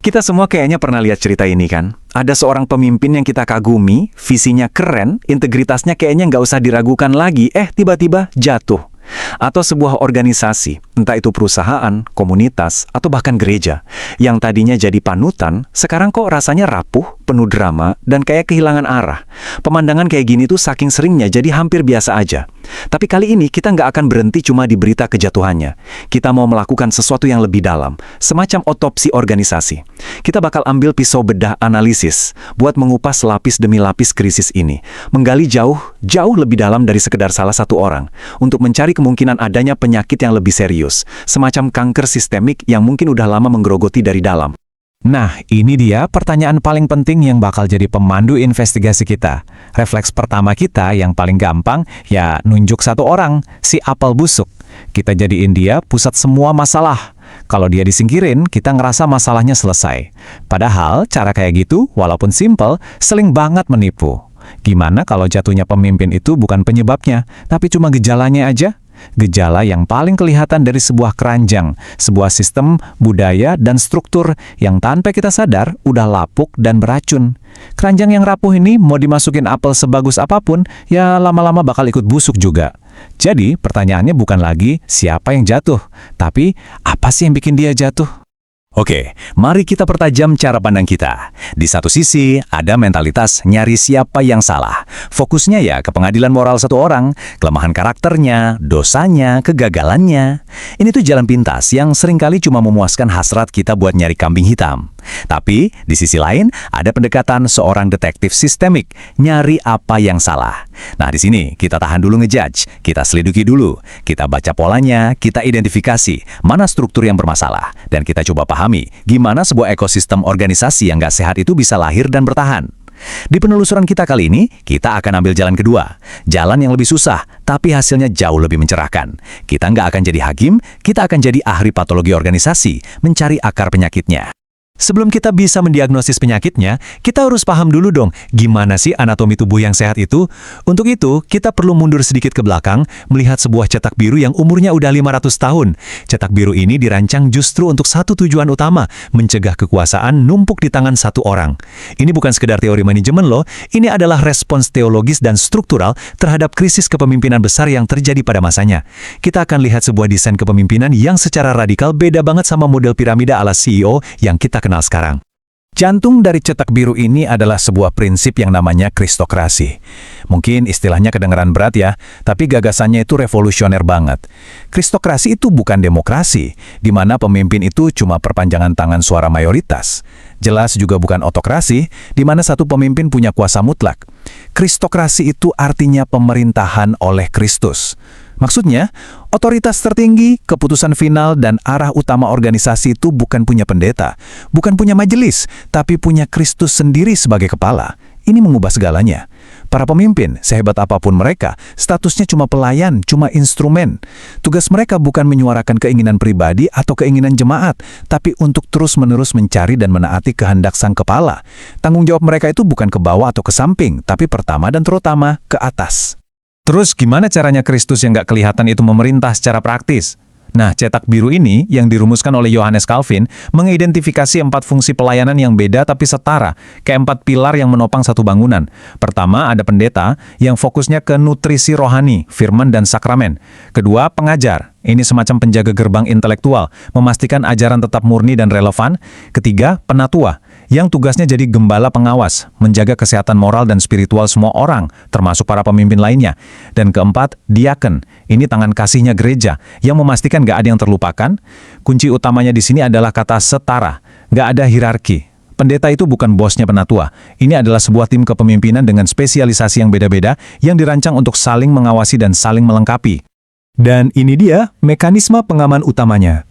Kita semua kayaknya pernah lihat cerita ini kan? Ada seorang pemimpin yang kita kagumi, visinya keren, integritasnya kayaknya nggak usah diragukan lagi, tiba-tiba jatuh. Atau sebuah organisasi, entah itu perusahaan, komunitas, atau bahkan gereja, yang tadinya jadi panutan, sekarang kok rasanya rapuh, penuh drama, dan kayak kehilangan arah. Pemandangan kayak gini tuh saking seringnya jadi hampir biasa aja. Tapi kali ini kita nggak akan berhenti cuma di berita kejatuhannya. Kita mau melakukan sesuatu yang lebih dalam, semacam otopsi organisasi. Kita bakal ambil pisau bedah analisis buat mengupas lapis demi lapis krisis ini, menggali jauh lebih dalam dari sekedar salah satu orang, untuk mencari kemungkinan adanya penyakit yang lebih serius, semacam kanker sistemik yang mungkin udah lama menggerogoti dari dalam. Nah, ini dia pertanyaan paling penting yang bakal jadi pemandu investigasi kita. Refleks pertama kita yang paling gampang, ya nunjuk satu orang, si apel busuk. Kita jadiin dia pusat semua masalah. Kalau dia disingkirin, kita ngerasa masalahnya selesai. Padahal, cara kayak gitu, walaupun simple, sering banget menipu. Gimana kalau jatuhnya pemimpin itu bukan penyebabnya, tapi cuma gejalanya aja? Gejala yang paling kelihatan dari sebuah keranjang, sebuah sistem, budaya, dan struktur yang tanpa kita sadar udah lapuk dan beracun. Keranjang yang rapuh ini mau dimasukin apel sebagus apapun, ya lama-lama bakal ikut busuk juga. Jadi pertanyaannya bukan lagi siapa yang jatuh, tapi apa sih yang bikin dia jatuh? Oke, mari kita pertajam cara pandang kita. Di satu sisi, ada mentalitas nyari siapa yang salah. Fokusnya ya ke pengadilan moral satu orang, kelemahan karakternya, dosanya, kegagalannya. Ini tuh jalan pintas yang seringkali cuma memuaskan hasrat kita buat nyari kambing hitam. Tapi, di sisi lain, ada pendekatan seorang detektif sistemik, nyari apa yang salah. Nah, di sini kita tahan dulu ngejudge, kita seliduki dulu, kita baca polanya, kita identifikasi mana struktur yang bermasalah, dan kita coba pahami gimana sebuah ekosistem organisasi yang nggak sehat itu bisa lahir dan bertahan. Di penelusuran kita kali ini, kita akan ambil jalan kedua. Jalan yang lebih susah, tapi hasilnya jauh lebih mencerahkan. Kita nggak akan jadi hakim, kita akan jadi ahli patologi organisasi, mencari akar penyakitnya. Sebelum kita bisa mendiagnosis penyakitnya, kita harus paham dulu dong, gimana sih anatomi tubuh yang sehat itu? Untuk itu, kita perlu mundur sedikit ke belakang, melihat sebuah cetak biru yang umurnya udah 500 tahun. Cetak biru ini dirancang justru untuk satu tujuan utama, mencegah kekuasaan numpuk di tangan satu orang. Ini bukan sekedar teori manajemen loh, ini adalah respons teologis dan struktural terhadap krisis kepemimpinan besar yang terjadi pada masanya. Kita akan lihat sebuah desain kepemimpinan yang secara radikal beda banget sama model piramida ala CEO yang kita kenal sekarang. Jantung dari cetak biru ini adalah sebuah prinsip yang namanya kristokrasi. Mungkin istilahnya kedengaran berat ya, tapi gagasannya itu revolusioner banget. Kristokrasi itu bukan demokrasi, di mana pemimpin itu cuma perpanjangan tangan suara mayoritas. Jelas juga bukan otokrasi, di mana satu pemimpin punya kuasa mutlak. Kristokrasi itu artinya pemerintahan oleh Kristus. Maksudnya, otoritas tertinggi, keputusan final, dan arah utama organisasi itu bukan punya pendeta, bukan punya majelis, tapi punya Kristus sendiri sebagai kepala. Ini mengubah segalanya. Para pemimpin, sehebat apapun mereka, statusnya cuma pelayan, cuma instrumen. Tugas mereka bukan menyuarakan keinginan pribadi atau keinginan jemaat, tapi untuk terus-menerus mencari dan menaati kehendak sang kepala. Tanggung jawab mereka itu bukan ke bawah atau ke samping, tapi pertama dan terutama ke atas. Terus gimana caranya Kristus yang nggak kelihatan itu memerintah secara praktis? Nah, cetak biru ini yang dirumuskan oleh Johannes Calvin mengidentifikasi 4 fungsi pelayanan yang beda tapi setara, kayak 4 pilar yang menopang satu bangunan. Pertama, ada pendeta yang fokusnya ke nutrisi rohani, firman dan sakramen. Kedua, pengajar. Ini semacam penjaga gerbang intelektual, memastikan ajaran tetap murni dan relevan. Ketiga, penatua, yang tugasnya jadi gembala pengawas, menjaga kesehatan moral dan spiritual semua orang, termasuk para pemimpin lainnya. Dan keempat, diaken, ini tangan kasihnya gereja, yang memastikan gak ada yang terlupakan. Kunci utamanya di sini adalah kata setara, gak ada hierarki. Pendeta itu bukan bosnya penatua. Ini adalah sebuah tim kepemimpinan dengan spesialisasi yang beda-beda, yang dirancang untuk saling mengawasi dan saling melengkapi. Dan ini dia mekanisme pengaman utamanya.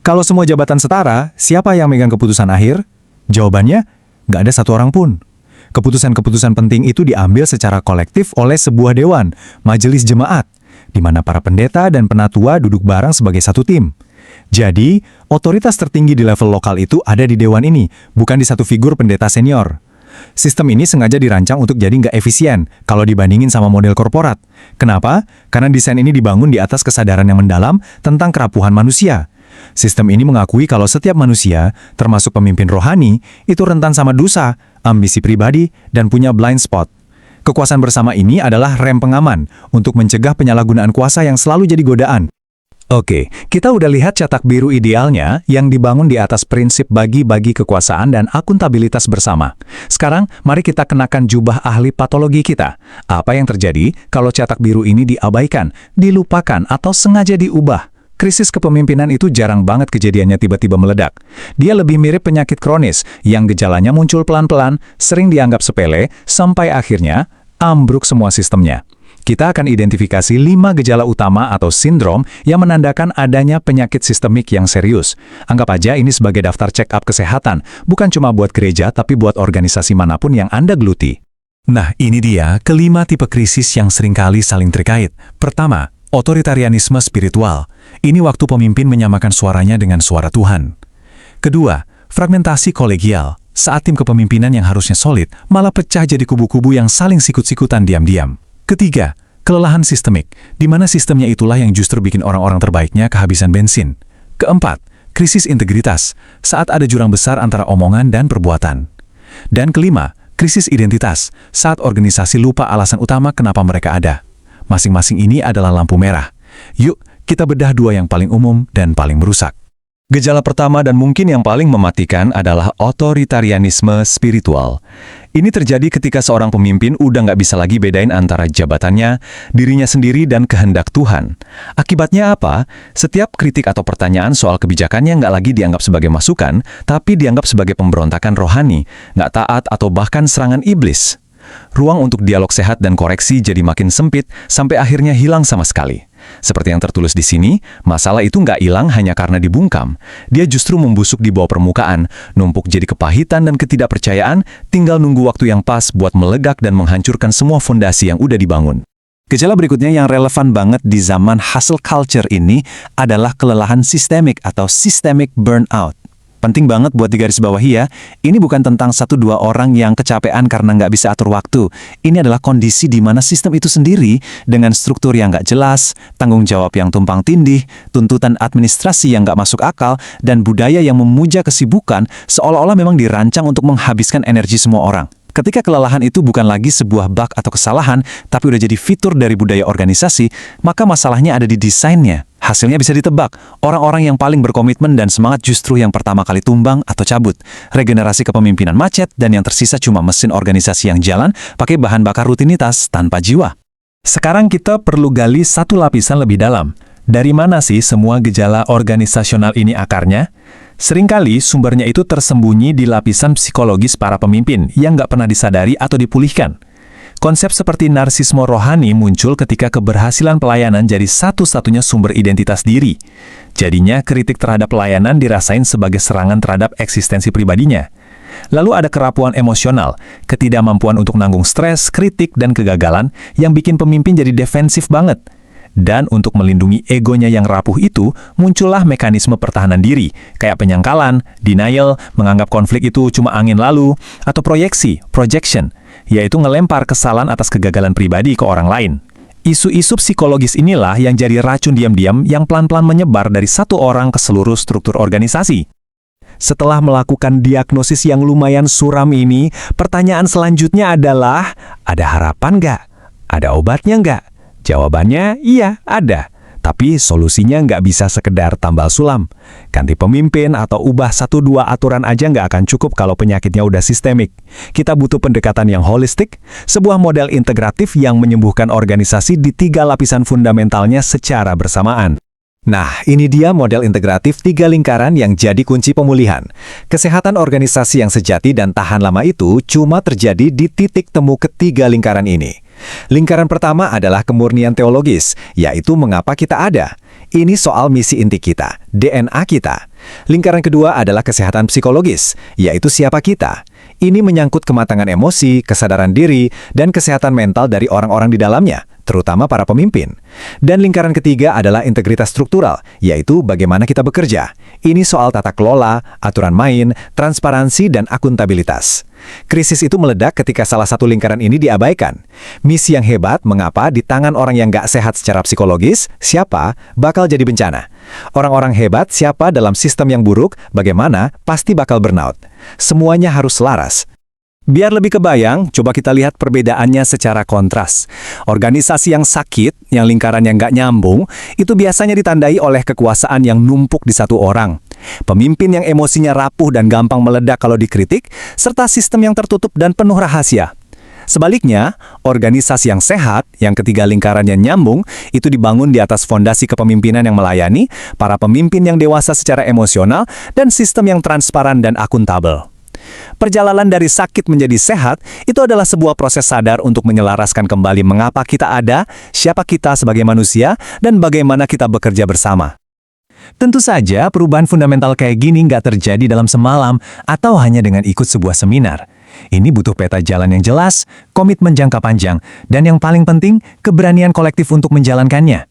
Kalau semua jabatan setara, siapa yang megang keputusan akhir? Jawabannya, nggak ada satu orang pun. Keputusan-keputusan penting itu diambil secara kolektif oleh sebuah dewan, majelis jemaat, di mana para pendeta dan penatua duduk bareng sebagai satu tim. Jadi, otoritas tertinggi di level lokal itu ada di dewan ini, bukan di satu figur pendeta senior. Sistem ini sengaja dirancang untuk jadi nggak efisien kalau dibandingin sama model korporat. Kenapa? Karena desain ini dibangun di atas kesadaran yang mendalam tentang kerapuhan manusia. Sistem ini mengakui kalau setiap manusia, termasuk pemimpin rohani, itu rentan sama dosa, ambisi pribadi, dan punya blind spot. Kekuasaan bersama ini adalah rem pengaman untuk mencegah penyalahgunaan kuasa yang selalu jadi godaan. Oke, kita udah lihat cetak biru idealnya yang dibangun di atas prinsip bagi-bagi kekuasaan dan akuntabilitas bersama. Sekarang, mari kita kenakan jubah ahli patologi kita. Apa yang terjadi kalau cetak biru ini diabaikan, dilupakan, atau sengaja diubah? Krisis kepemimpinan itu jarang banget kejadiannya tiba-tiba meledak. Dia lebih mirip penyakit kronis yang gejalanya muncul pelan-pelan, sering dianggap sepele, sampai akhirnya ambruk semua sistemnya. Kita akan identifikasi 5 gejala utama atau sindrom yang menandakan adanya penyakit sistemik yang serius. Anggap aja ini sebagai daftar check-up kesehatan, bukan cuma buat gereja tapi buat organisasi manapun yang Anda geluti. Nah, ini dia kelima tipe krisis yang seringkali saling terkait. Pertama, otoritarianisme spiritual. Ini waktu pemimpin menyamakan suaranya dengan suara Tuhan. Kedua, fragmentasi kolegial. Saat tim kepemimpinan yang harusnya solid malah pecah jadi kubu-kubu yang saling sikut-sikutan diam-diam. Ketiga, kelelahan sistemik, di mana sistemnya itulah yang justru bikin orang-orang terbaiknya kehabisan bensin. Keempat, krisis integritas, saat ada jurang besar antara omongan dan perbuatan. Dan kelima, krisis identitas, saat organisasi lupa alasan utama kenapa mereka ada. Masing-masing ini adalah lampu merah. Yuk, kita bedah 2 yang paling umum dan paling merusak. Gejala pertama dan mungkin yang paling mematikan adalah otoritarianisme spiritual. Ini terjadi ketika seorang pemimpin udah nggak bisa lagi bedain antara jabatannya, dirinya sendiri, dan kehendak Tuhan. Akibatnya apa? Setiap kritik atau pertanyaan soal kebijakannya nggak lagi dianggap sebagai masukan, tapi dianggap sebagai pemberontakan rohani, nggak taat atau bahkan serangan iblis. Ruang untuk dialog sehat dan koreksi jadi makin sempit sampai akhirnya hilang sama sekali. Seperti yang tertulis di sini, masalah itu nggak hilang hanya karena dibungkam. Dia justru membusuk di bawah permukaan, numpuk jadi kepahitan dan ketidakpercayaan, tinggal nunggu waktu yang pas buat meledak dan menghancurkan semua fondasi yang udah dibangun. Gejala berikutnya yang relevan banget di zaman hustle culture ini adalah kelelahan sistemik atau systemic burnout. Penting banget buat digarisbawahi ya, ini bukan tentang 1-2 orang yang kecapean karena nggak bisa atur waktu. Ini adalah kondisi di mana sistem itu sendiri dengan struktur yang nggak jelas, tanggung jawab yang tumpang tindih, tuntutan administrasi yang nggak masuk akal, dan budaya yang memuja kesibukan seolah-olah memang dirancang untuk menghabiskan energi semua orang. Ketika kelelahan itu bukan lagi sebuah bug atau kesalahan, tapi udah jadi fitur dari budaya organisasi, maka masalahnya ada di desainnya. Hasilnya bisa ditebak, orang-orang yang paling berkomitmen dan semangat justru yang pertama kali tumbang atau cabut. Regenerasi kepemimpinan macet dan yang tersisa cuma mesin organisasi yang jalan pakai bahan bakar rutinitas tanpa jiwa. Sekarang kita perlu gali satu lapisan lebih dalam. Dari mana sih semua gejala organisasional ini akarnya? Seringkali sumbernya itu tersembunyi di lapisan psikologis para pemimpin yang nggak pernah disadari atau dipulihkan. Konsep seperti narsisme rohani muncul ketika keberhasilan pelayanan jadi satu-satunya sumber identitas diri. Jadinya kritik terhadap pelayanan dirasain sebagai serangan terhadap eksistensi pribadinya. Lalu ada kerapuan emosional, ketidakmampuan untuk nanggung stres, kritik, dan kegagalan yang bikin pemimpin jadi defensif banget. Dan untuk melindungi egonya yang rapuh itu, muncullah mekanisme pertahanan diri, kayak penyangkalan, denial, menganggap konflik itu cuma angin lalu, atau proyeksi, projection, yaitu ngelempar kesalahan atas kegagalan pribadi ke orang lain. Isu-isu psikologis inilah yang jadi racun diam-diam yang pelan-pelan menyebar dari satu orang ke seluruh struktur organisasi. Setelah melakukan diagnosis yang lumayan suram ini, pertanyaan selanjutnya adalah, ada harapan nggak? Ada obatnya nggak? Jawabannya, iya, ada. Tapi solusinya nggak bisa sekedar tambal sulam. Ganti pemimpin atau ubah 1-2 aturan aja nggak akan cukup kalau penyakitnya udah sistemik. Kita butuh pendekatan yang holistik, sebuah model integratif yang menyembuhkan organisasi di 3 lapisan fundamentalnya secara bersamaan. Nah, ini dia model integratif 3 lingkaran yang jadi kunci pemulihan. Kesehatan organisasi yang sejati dan tahan lama itu cuma terjadi di titik temu ketiga lingkaran ini. Lingkaran pertama adalah kemurnian teologis, yaitu mengapa kita ada. Ini soal misi inti kita, DNA kita. Lingkaran kedua adalah kesehatan psikologis, yaitu siapa kita. Ini menyangkut kematangan emosi, kesadaran diri, dan kesehatan mental dari orang-orang di dalamnya, terutama para pemimpin. Dan lingkaran ketiga adalah integritas struktural, yaitu bagaimana kita bekerja. Ini soal tata kelola, aturan main, transparansi, dan akuntabilitas. Krisis itu meledak ketika salah satu lingkaran ini diabaikan. Misi yang hebat mengapa di tangan orang yang nggak sehat secara psikologis, siapa bakal jadi bencana. Orang-orang hebat siapa dalam sistem yang buruk, bagaimana pasti bakal burnout. Semuanya harus selaras. Biar lebih kebayang, coba kita lihat perbedaannya secara kontras. Organisasi yang sakit, yang lingkarannya nggak nyambung, itu biasanya ditandai oleh kekuasaan yang numpuk di satu orang. Pemimpin yang emosinya rapuh dan gampang meledak kalau dikritik, serta sistem yang tertutup dan penuh rahasia. Sebaliknya, organisasi yang sehat, yang ketiga lingkarannya nyambung, itu dibangun di atas fondasi kepemimpinan yang melayani, para pemimpin yang dewasa secara emosional, dan sistem yang transparan dan akuntabel. Perjalanan dari sakit menjadi sehat itu adalah sebuah proses sadar untuk menyelaraskan kembali mengapa kita ada, siapa kita sebagai manusia, dan bagaimana kita bekerja bersama. Tentu saja perubahan fundamental kayak gini nggak terjadi dalam semalam atau hanya dengan ikut sebuah seminar. Ini butuh peta jalan yang jelas, komitmen jangka panjang, dan yang paling penting, keberanian kolektif untuk menjalankannya.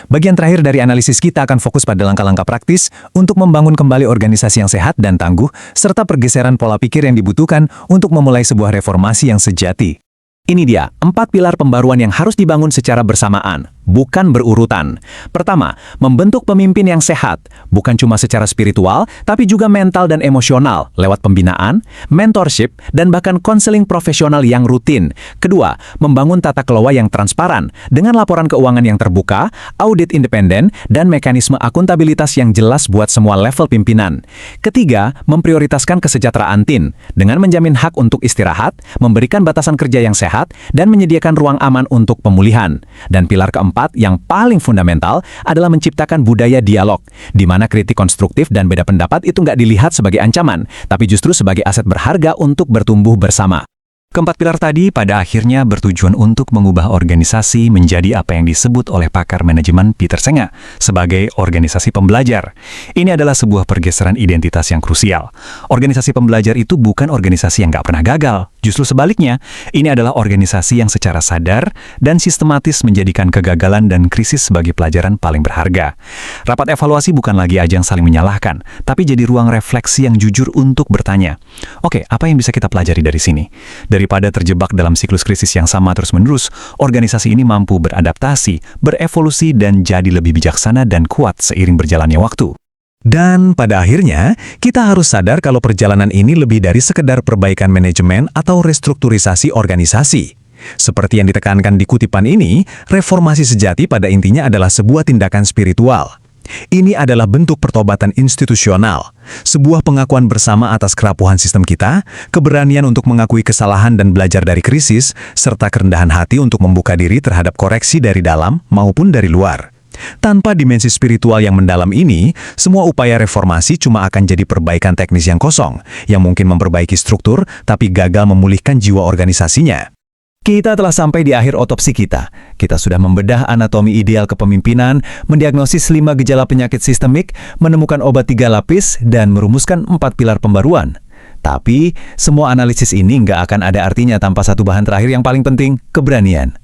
Bagian terakhir dari analisis kita akan fokus pada langkah-langkah praktis untuk membangun kembali organisasi yang sehat dan tangguh, serta pergeseran pola pikir yang dibutuhkan untuk memulai sebuah reformasi yang sejati. Ini dia, 4 pilar pembaruan yang harus dibangun secara bersamaan, bukan berurutan. Pertama, membentuk pemimpin yang sehat, bukan cuma secara spiritual, tapi juga mental dan emosional, lewat pembinaan, mentorship, dan bahkan konseling profesional yang rutin. Kedua, membangun tata kelola yang transparan, dengan laporan keuangan yang terbuka, audit independen, dan mekanisme akuntabilitas yang jelas buat semua level pimpinan. Ketiga, memprioritaskan kesejahteraan tim, dengan menjamin hak untuk istirahat, memberikan batasan kerja yang sehat, dan menyediakan ruang aman untuk pemulihan. Dan pilar keempat yang paling fundamental adalah menciptakan budaya dialog, di mana kritik konstruktif dan beda pendapat itu nggak dilihat sebagai ancaman, tapi justru sebagai aset berharga untuk bertumbuh bersama. Keempat pilar tadi pada akhirnya bertujuan untuk mengubah organisasi menjadi apa yang disebut oleh pakar manajemen Peter Senge sebagai organisasi pembelajar. Ini adalah sebuah pergeseran identitas yang krusial. Organisasi pembelajar itu bukan organisasi yang nggak pernah gagal. Justru sebaliknya, ini adalah organisasi yang secara sadar dan sistematis menjadikan kegagalan dan krisis sebagai pelajaran paling berharga. Rapat evaluasi bukan lagi ajang saling menyalahkan, tapi jadi ruang refleksi yang jujur untuk bertanya, oke, apa yang bisa kita pelajari dari sini? Daripada terjebak dalam siklus krisis yang sama terus-menerus, organisasi ini mampu beradaptasi, berevolusi, dan jadi lebih bijaksana dan kuat seiring berjalannya waktu. Dan pada akhirnya, kita harus sadar kalau perjalanan ini lebih dari sekedar perbaikan manajemen atau restrukturisasi organisasi. Seperti yang ditekankan di kutipan ini, reformasi sejati pada intinya adalah sebuah tindakan spiritual. Ini adalah bentuk pertobatan institusional, sebuah pengakuan bersama atas kerapuhan sistem kita, keberanian untuk mengakui kesalahan dan belajar dari krisis, serta kerendahan hati untuk membuka diri terhadap koreksi dari dalam maupun dari luar. Tanpa dimensi spiritual yang mendalam ini, semua upaya reformasi cuma akan jadi perbaikan teknis yang kosong, yang mungkin memperbaiki struktur, tapi gagal memulihkan jiwa organisasinya. Kita telah sampai di akhir otopsi kita. Kita sudah membedah anatomi ideal kepemimpinan, mendiagnosis 5 gejala penyakit sistemik, menemukan obat 3 lapis, dan merumuskan 4 pilar pembaruan. Tapi, semua analisis ini nggak akan ada artinya tanpa satu bahan terakhir yang paling penting, keberanian.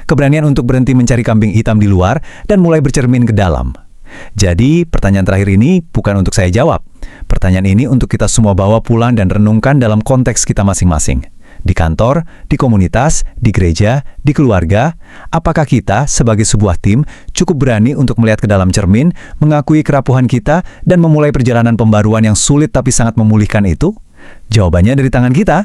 Keberanian untuk berhenti mencari kambing hitam di luar dan mulai bercermin ke dalam. Jadi, pertanyaan terakhir ini bukan untuk saya jawab. Pertanyaan ini untuk kita semua bawa pulang dan renungkan dalam konteks kita masing-masing. Di kantor, di komunitas, di gereja, di keluarga, apakah kita sebagai sebuah tim cukup berani untuk melihat ke dalam cermin, mengakui kerapuhan kita, dan memulai perjalanan pembaruan yang sulit tapi sangat memulihkan itu? Jawabannya dari tangan kita.